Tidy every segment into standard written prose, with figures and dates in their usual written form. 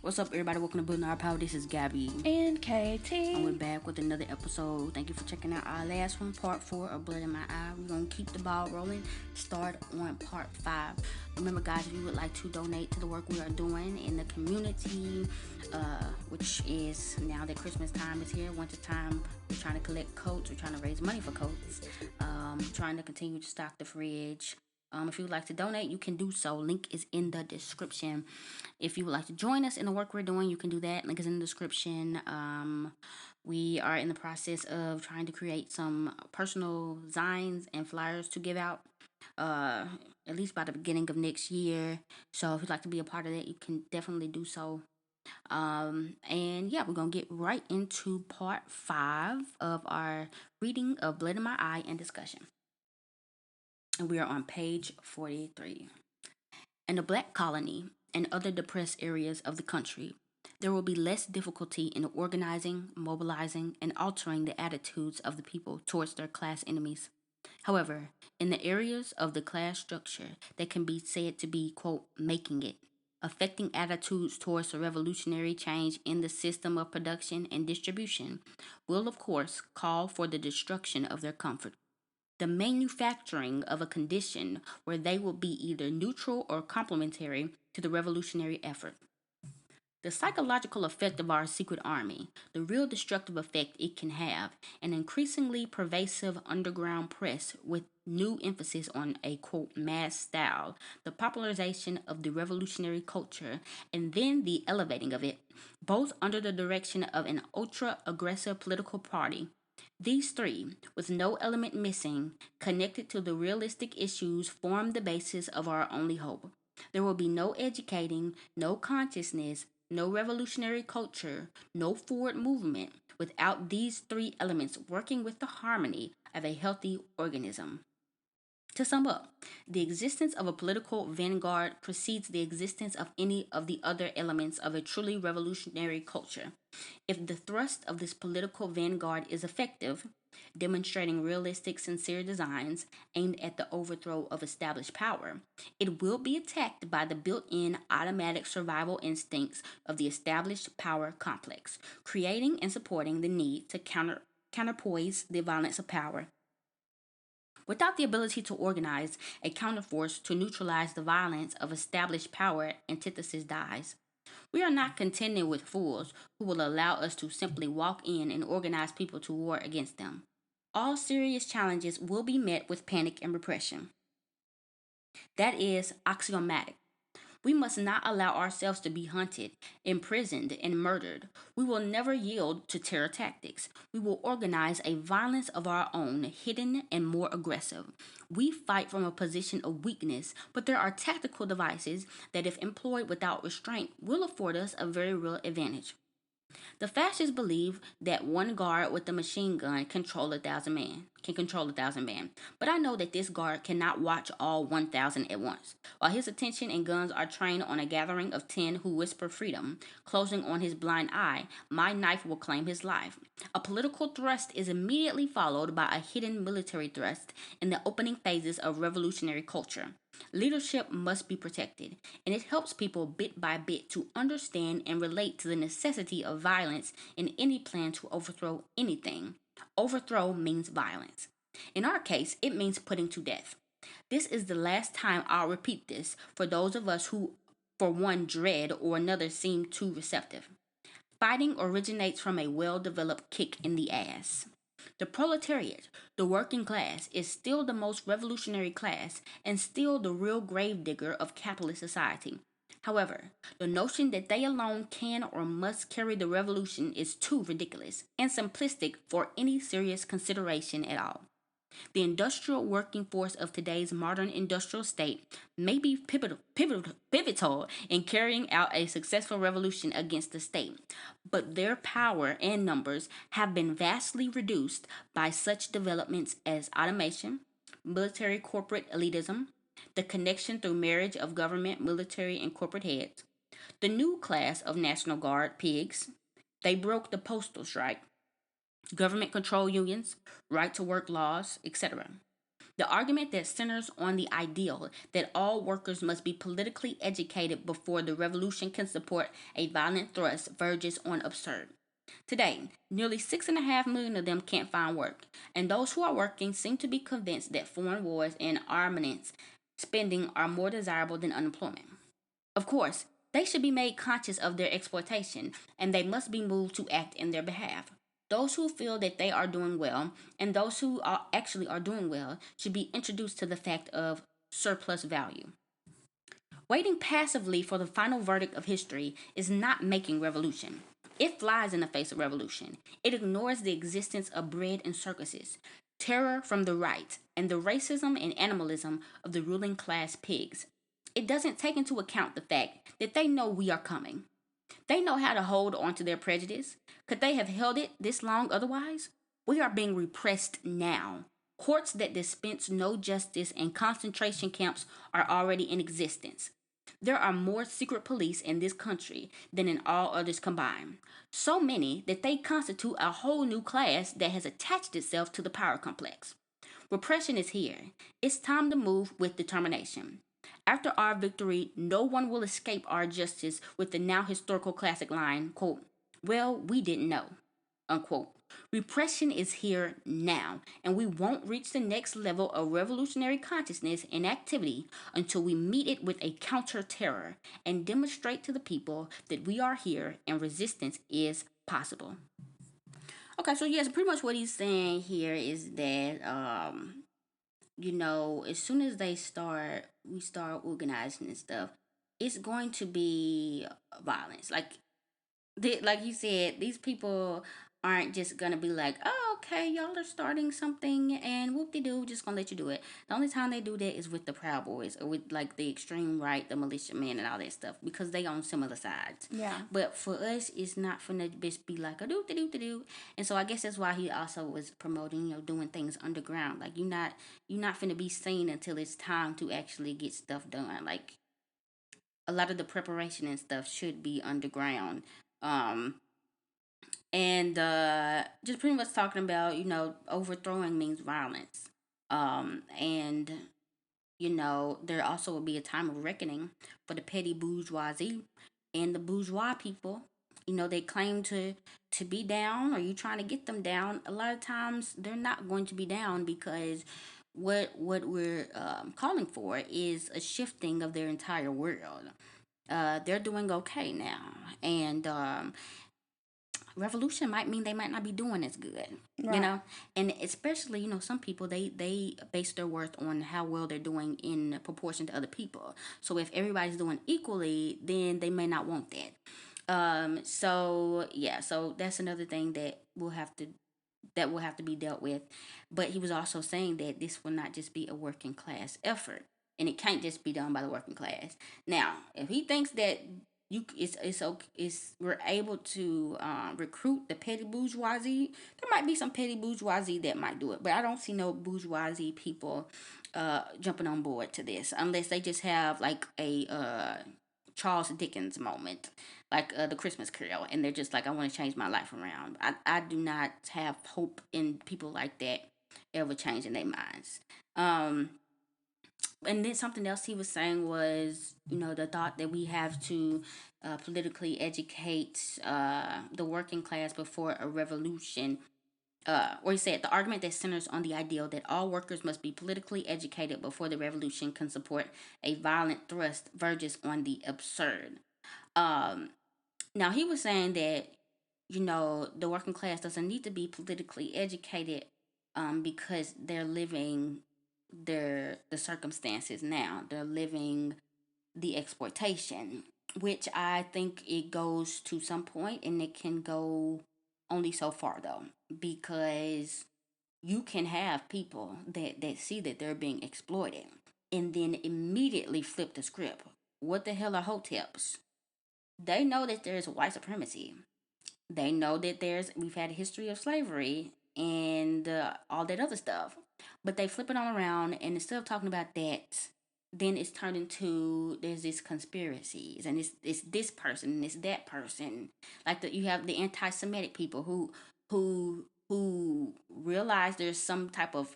What's up, everybody? Welcome to Building Our Power. This is Gabby. And KT. And we're back with another episode. Thank you for checking out our last one, part 4 of Blood in My Eye. We're going to keep the ball rolling. Start on part 5. Remember, guys, if you would like to donate to the work we are doing in the community, which is now that Christmas time is here, winter time, we're trying to collect coats. We're trying to raise money for coats. Trying to continue to stock the fridge. If you would like to donate, you can do so. Link is in the description. If you would like to join us in the work we're doing, you can do that. Link is in the description. We are in the process of trying to create some personal designs and flyers to give out at least by the beginning of next year. So if you'd like to be a part of that, you can definitely do so. And yeah, we're going to get right into part 5 of our reading of Blood in My Eye and discussion. And we are on page 43. In the black colony and other depressed areas of the country, there will be less difficulty in organizing, mobilizing, and altering the attitudes of the people towards their class enemies. However, in the areas of the class structure that can be said to be, quote, making it, affecting attitudes towards the revolutionary change in the system of production and distribution will, of course, call for the destruction of their comfort. The manufacturing of a condition where they will be either neutral or complementary to the revolutionary effort. The psychological effect of our secret army, the real destructive effect it can have, an increasingly pervasive underground press with new emphasis on a quote mass style, the popularization of the revolutionary culture, and then the elevating of it, both under the direction of an ultra aggressive political party. These three, with no element missing, connected to the realistic issues, form the basis of our only hope. There will be no educating, no consciousness, no revolutionary culture, no forward movement without these three elements working with the harmony of a healthy organism. To sum up, the existence of a political vanguard precedes the existence of any of the other elements of a truly revolutionary culture. If the thrust of this political vanguard is effective, demonstrating realistic, sincere designs aimed at the overthrow of established power, it will be attacked by the built in automatic survival instincts of the established power complex, creating and supporting the need to counterpoise the violence of power. Without the ability to organize a counterforce to neutralize the violence of established power, antithesis dies. We are not contending with fools who will allow us to simply walk in and organize people to war against them. All serious challenges will be met with panic and repression. That is axiomatic. We must not allow ourselves to be hunted, imprisoned, and murdered. We will never yield to terror tactics. We will organize a violence of our own, hidden and more aggressive. We fight from a position of weakness, but there are tactical devices that, if employed without restraint, will afford us a very real advantage. The fascists believe that one guard with a machine gun can control 1,000 men. But I know that this guard cannot watch all 1,000 at once. While his attention and guns are trained on a gathering of 10 who whisper freedom, closing on his blind eye, my knife will claim his life. A political thrust is immediately followed by a hidden military thrust in the opening phases of revolutionary culture. Leadership must be protected, and it helps people bit by bit to understand and relate to the necessity of violence in any plan to overthrow anything. Overthrow means violence. In our case, it means putting to death. This is the last time I'll repeat this for those of us who, for one, dread or another seem too receptive. Fighting originates from a well developed kick in the ass. The proletariat, the working class, is still the most revolutionary class and still the real gravedigger of capitalist society. However, the notion that they alone can or must carry the revolution is too ridiculous and simplistic for any serious consideration at all. The industrial working force of today's modern industrial state may be pivotal in carrying out a successful revolution against the state, but their power and numbers have been vastly reduced by such developments as automation, military corporate elitism, the connection through marriage of government, military, and corporate heads, the new class of National Guard pigs. They broke the postal strike, government control unions, right to work laws, etc. The argument that centers on the ideal that all workers must be politically educated before the revolution can support a violent thrust verges on absurd. Today, nearly 6.5 million of them can't find work, and those who are working seem to be convinced that foreign wars and armaments spending are more desirable than unemployment. Of course, they should be made conscious of their exploitation, and they must be moved to act in their behalf. Those who feel that they are doing well and those who actually are doing well should be introduced to the fact of surplus value. Waiting passively for the final verdict of history is not making revolution. It flies in the face of revolution. It ignores the existence of bread and circuses, terror from the right, and the racism and animalism of the ruling class pigs. It doesn't take into account the fact that they know we are coming. They know how to hold on to their prejudice. Could they have held it this long otherwise? We are being repressed now. Courts that dispense no justice and concentration camps are already in existence. There are more secret police in this country than in all others combined. So many that they constitute a whole new class that has attached itself to the power complex. Repression is here. It's time to move with determination. After our victory, no one will escape our justice with the now historical classic line, quote, well, we didn't know, unquote. Repression is here now, and we won't reach the next level of revolutionary consciousness and activity until we meet it with a counter-terror and demonstrate to the people that we are here and resistance is possible. Okay, so yes, pretty much what he's saying here is that as soon as we start organizing and stuff, it's going to be violence. Like you said, these people aren't just gonna be like, oh, okay, y'all are starting something and whoop de doo, just gonna let you do it. The only time they do that is with the Proud Boys or with like the extreme right, the militiamen and all that stuff because they on similar sides. Yeah. But for us, it's not finna just be like a doo. And so I guess that's why he also was promoting, doing things underground. Like you're not finna be seen until it's time to actually get stuff done. Like a lot of the preparation and stuff should be underground. Um, and just pretty much talking about overthrowing means violence, and there also will be a time of reckoning for the petty bourgeoisie and the bourgeois people. They claim to be down, or you trying to get them down. A lot of times they're not going to be down because what we're calling for is a shifting of their entire world. They're doing okay now, and revolution might mean they might not be doing as good. Right. And especially some people they base their worth on how well they're doing in proportion to other people. So if everybody's doing equally, then they may not want that. So yeah, so that's another thing that will have to be dealt with. But he was also saying that this will not just be a working class effort, and it can't just be done by the working class. Now, if he thinks that we're able to recruit the petty bourgeoisie, there might be some petty bourgeoisie that might do it, but I don't see no bourgeoisie people jumping on board to this unless they just have like a Charles Dickens moment, like the Christmas Carol, and they're just like, I want to change my life around. I do not have hope in people like that ever changing their minds. And then something else he was saying was, the thought that we have to politically educate the working class before a revolution. Or he said the argument that centers on the ideal that all workers must be politically educated before the revolution can support a violent thrust verges on the absurd. Um, Now he was saying that the working class doesn't need to be politically educated because they're living the circumstances now. They're living the exploitation, which I think it goes to some point, and it can go only so far though, because you can have people that see that they're being exploited and then immediately flip the script. What the hell are hoteps? They know that there's white supremacy. They know that we've had a history of slavery and all that other stuff. But they flip it all around, and instead of talking about that, then it's turned into there's these conspiracies, and it's this person and it's that person. Like you have the anti-Semitic people who who realize there's some type of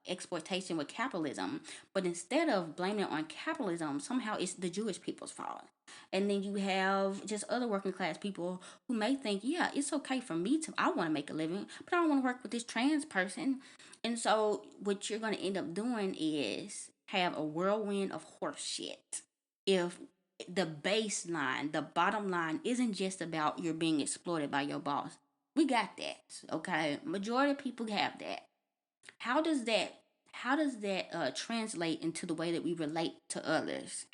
exploitation with capitalism, but instead of blaming it on capitalism, somehow it's the Jewish people's fault. And then you have just other working class people who may think, yeah, it's okay for me to, I want to make a living, but I don't want to work with this trans person. And so what you're going to end up doing is have a whirlwind of horse shit. If the baseline, the bottom line isn't just about you're being exploited by your boss. We got that, okay? Majority of people have that. How does that translate into the way that we relate to others?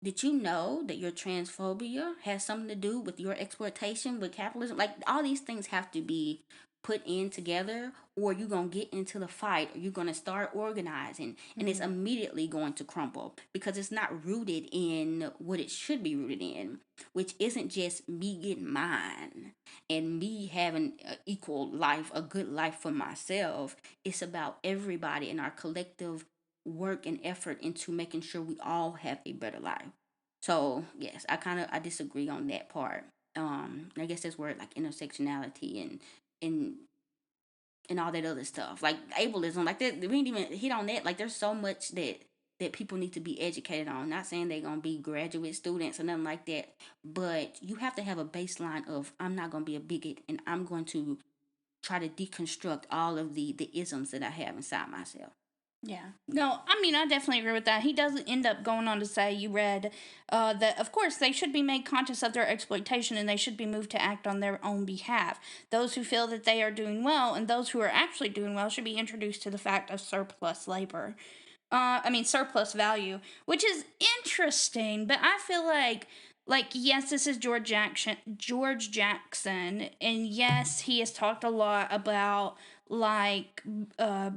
Did you know that your transphobia has something to do with your exploitation with capitalism? Like all these things have to be put in together, or you're gonna get into the fight, or you're gonna start organizing, and it's immediately going to crumble because it's not rooted in what it should be rooted in, which isn't just me getting mine and me having an equal life, a good life for myself. It's about everybody and our collective work and effort into making sure we all have a better life. So yes, I disagree on that part. I guess that's where like intersectionality and and all that other stuff, like ableism, like that. We didn't even hit on that. Like there's so much that people need to be educated on. Not saying they're gonna be graduate students or nothing like that, but you have to have a baseline of I'm not gonna be a bigot and I'm going to try to deconstruct all of the isms that I have inside myself. Yeah. No, I mean, I definitely agree with that. He does end up going on to say, you read, that, of course, they should be made conscious of their exploitation and they should be moved to act on their own behalf. Those who feel that they are doing well and those who are actually doing well should be introduced to the fact of surplus labor. Surplus value, which is interesting, but I feel like yes, this is George Jackson, and yes, he has talked a lot about like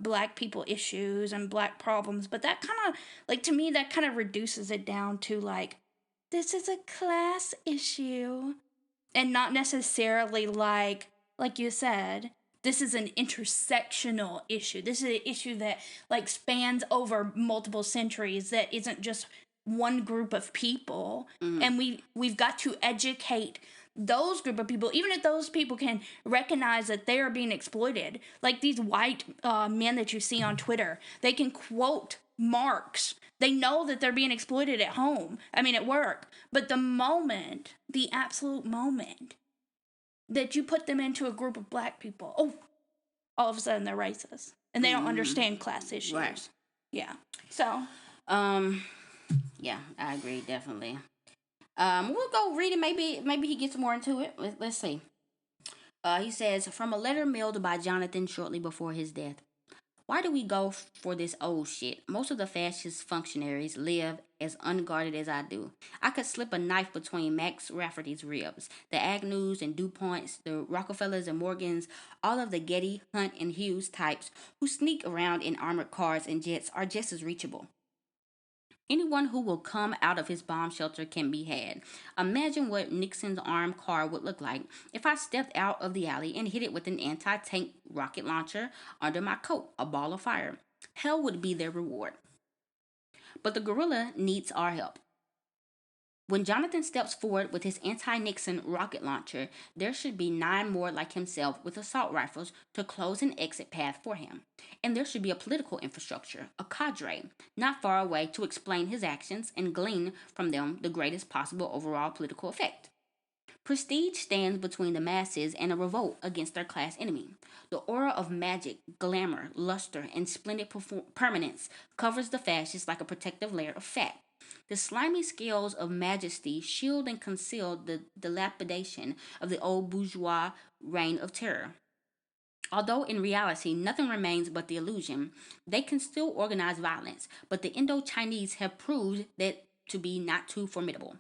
black people issues and black problems, but that kind of, like, to me, that kind of reduces it down to like, this is a class issue and not necessarily like you said, this is an intersectional issue. This is an issue that like spans over multiple centuries, that isn't just one group of people. And we've got to educate those group of people, even if those people can recognize that they are being exploited. Like these white men that you see on Twitter, they can quote Marx. They know that they're being exploited at home, at work. But the absolute moment that you put them into a group of black people, oh, all of a sudden they're racist and they don't understand class issues. Right. Yeah. So, yeah, I agree definitely. We'll go read it. Maybe he gets more into it. Let's see. He says, from a letter mailed by Jonathan shortly before his death. Why do we go for this old shit? Most of the fascist functionaries live as unguarded as I do. I could slip a knife between Max Rafferty's ribs. The Agnews and DuPonts, the Rockefellers and Morgans, all of the Getty, Hunt, and Hughes types who sneak around in armored cars and jets are just as reachable. Anyone who will come out of his bomb shelter can be had. Imagine what Nixon's armed car would look like if I stepped out of the alley and hit it with an anti tank rocket launcher under my coat, a ball of fire. Hell would be their reward. But the guerrilla needs our help. When Jonathan steps forward with his anti Nixon rocket launcher, there should be 9 more like himself with assault rifles to close an exit path for him. And there should be a political infrastructure, a cadre, not far away to explain his actions and glean from them the greatest possible overall political effect. Prestige stands between the masses and a revolt against their class enemy. The aura of magic, glamour, luster, and splendid permanence covers the fascists like a protective layer of fat. The slimy scales of majesty shield and conceal the dilapidation of the old bourgeois reign of terror. Although in reality nothing remains but the illusion, they can still organize violence, but the Indo-Chinese have proved that to be not too formidable.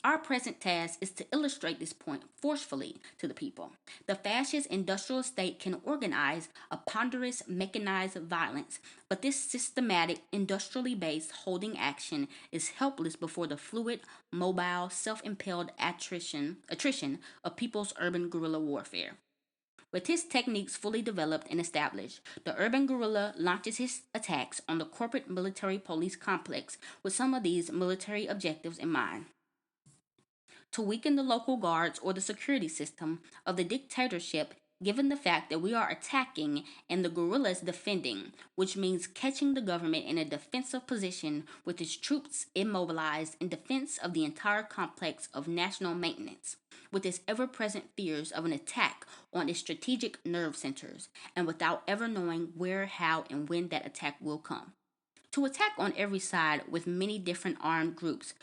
Our present task is to illustrate this point forcefully to the people. The fascist industrial state can organize a ponderous mechanized violence, but this systematic, industrially based holding action is helpless before the fluid, mobile, self impelled attrition of people's urban guerrilla warfare. With his techniques fully developed and established, the urban guerrilla launches his attacks on the corporate military police complex with some of these military objectives in mind: to weaken the local guards or the security system of the dictatorship given the fact that we are attacking and the guerrillas defending, which means catching the government in a defensive position with its troops immobilized in defense of the entire complex of national maintenance, with its ever present fears of an attack on its strategic nerve centers, and without ever knowing where, how, and when that attack will come. To attack on every side with many different armed groups,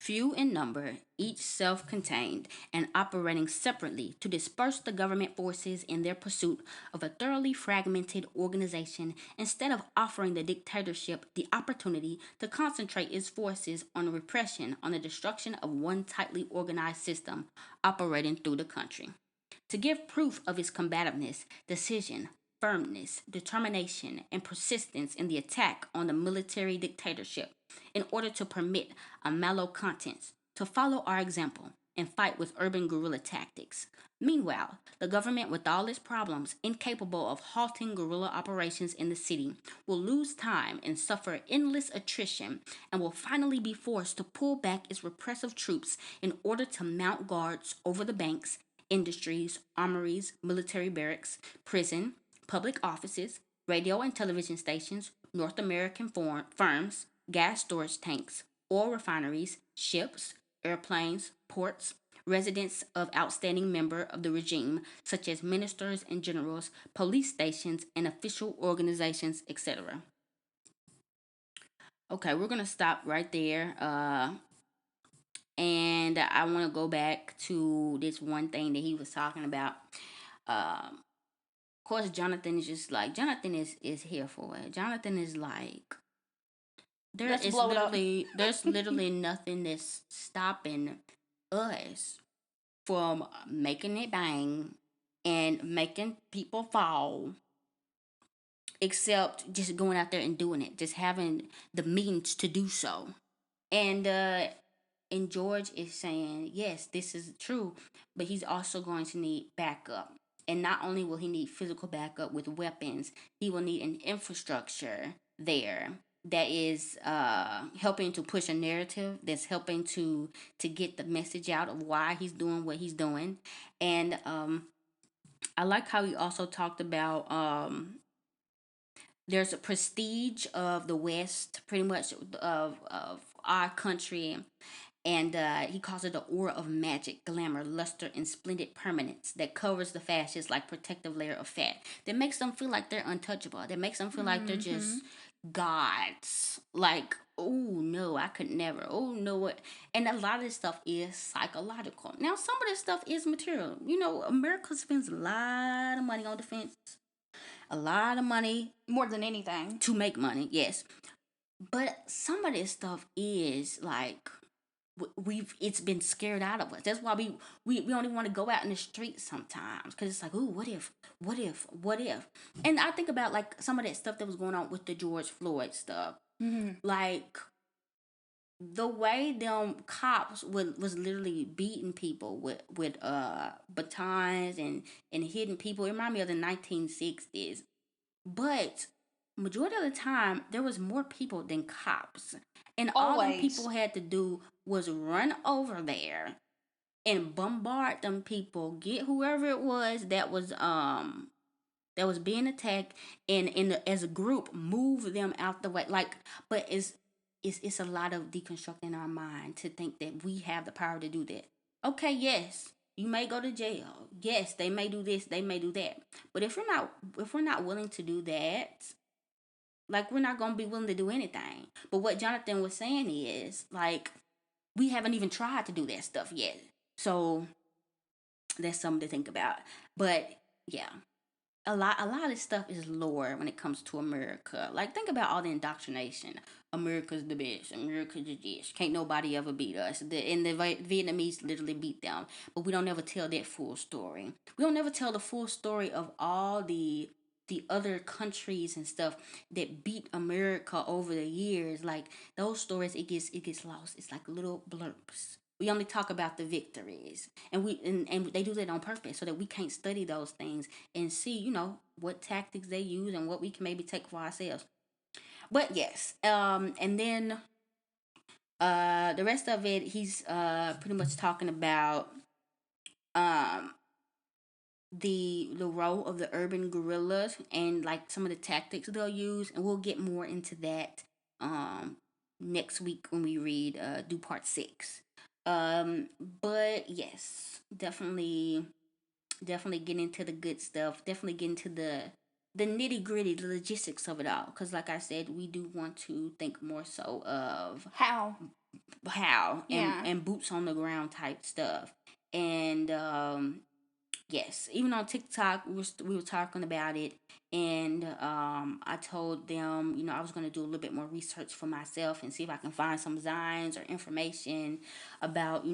few in number, each self contained, and operating separately to disperse the government forces in their pursuit of a thoroughly fragmented organization instead of offering the dictatorship the opportunity to concentrate its forces on repression, on the destruction of one tightly organized system operating through the country. To give proof of its combativeness, decision, firmness, determination, and persistence in the attack on the military dictatorship, in order to permit a malcontents to follow our example and fight with urban guerrilla tactics. Meanwhile, the government, with all its problems, incapable of halting guerrilla operations in the city, will lose time and suffer endless attrition and will finally be forced to pull back its repressive troops in order to mount guards over the banks, industries, armories, military barracks, prison, public offices, radio and television stations, North American firms, gas storage tanks, oil refineries, ships, airplanes, ports, residents of outstanding member of the regime, such as ministers and generals, police stations, and official organizations, etc. Okay, we're gonna stop right there. And I want to go back to this one thing that he was talking about. Of course, Jonathan is just like Jonathan is here for it. Jonathan is like Let's blow it up. there's literally nothing that's stopping us from making it bang and making people fall, except just going out there and doing it, just having the means to do so. And George is saying, yes, this is true, but he's also going to need backup. And not only will he need physical backup with weapons, he will need an infrastructure there that is helping to push a narrative, that's helping to get the message out of why he's doing what he's doing. And I like how he also talked about there's a prestige of the West, pretty much of our country, and he calls it the aura of magic, glamour, luster, and splendid permanence that covers the fascists like protective layer of fat. That makes them feel like they're untouchable. That makes them feel like they're just gods. Like, oh no, I could never. Oh no, what? And a lot of this stuff is psychological. Now, some of this stuff is material. You know, America spends a lot of money on defense. A lot of money More than anything. to make money, yes. But some of this stuff is like we've it's been scared out of us. That's why we don't even want to go out in the streets sometimes, because it's like, oh, what if, and I think about like some of that stuff that was going on with the George Floyd stuff. Like the way them cops was literally beating people with batons and hitting people. It reminded me of the 1960s. But majority of the time, there was more people than cops, and all them Always. people had to do was run over there and bombard them people, get whoever it was that was being attacked, and as a group move them out the way. Like, but it's a lot of deconstructing our mind to think that we have the power to do that. Okay, yes, you may go to jail. Yes, they may do this, they may do that. But if we're not willing to do that, like we're not gonna be willing to do anything. But what Jonathan was saying is like we haven't even tried to do that stuff yet. So that's something to think about. But yeah, a lot of this stuff is lore when it comes to America. Like, think about all the indoctrination. America's the best. America's the best. Can't nobody ever beat us. The Vietnamese literally beat them, but we don't ever tell that full story. We don't ever tell the full story of all the other countries and stuff that beat America over the years. Like those stories, it gets lost. It's like little blurps. We only talk about the victories, and they do that on purpose so that we can't study those things and see, what tactics they use and what we can maybe take for ourselves. But yes, and then the rest of it, he's pretty much talking about um the role of the urban guerrillas and like some of the tactics they'll use, and we'll get more into that next week when we read do part 6. But yes, definitely get into the good stuff. Definitely get into the nitty gritty, the logistics of it all. Because, like I said, we do want to think more so of How yeah. and boots on the ground type stuff. And yes, even on TikTok, we were talking about it, and I told them, I was gonna do a little bit more research for myself and see if I can find some designs or information about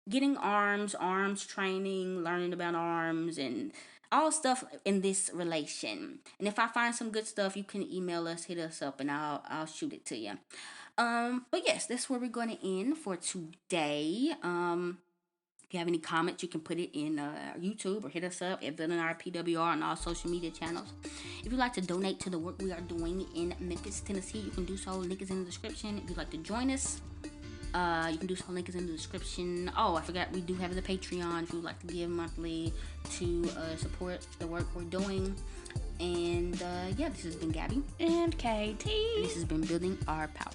getting arms training, learning about arms, and all stuff in this relation. And if I find some good stuff, you can email us, hit us up, and I'll shoot it to you. But yes, that's where we're going to end for today. If you have any comments, you can put it in YouTube or hit us up at Building Our PWR on all social media channels. If you'd like to donate to the work we are doing in Memphis, Tennessee, you can do so. Link is in the description. If you'd like to join us, you can do so. Link is in the description. Oh, I forgot, we do have the Patreon if you would like to give monthly to support the work we're doing. And yeah, this has been Gabby and Katie. And this has been Building Our Power.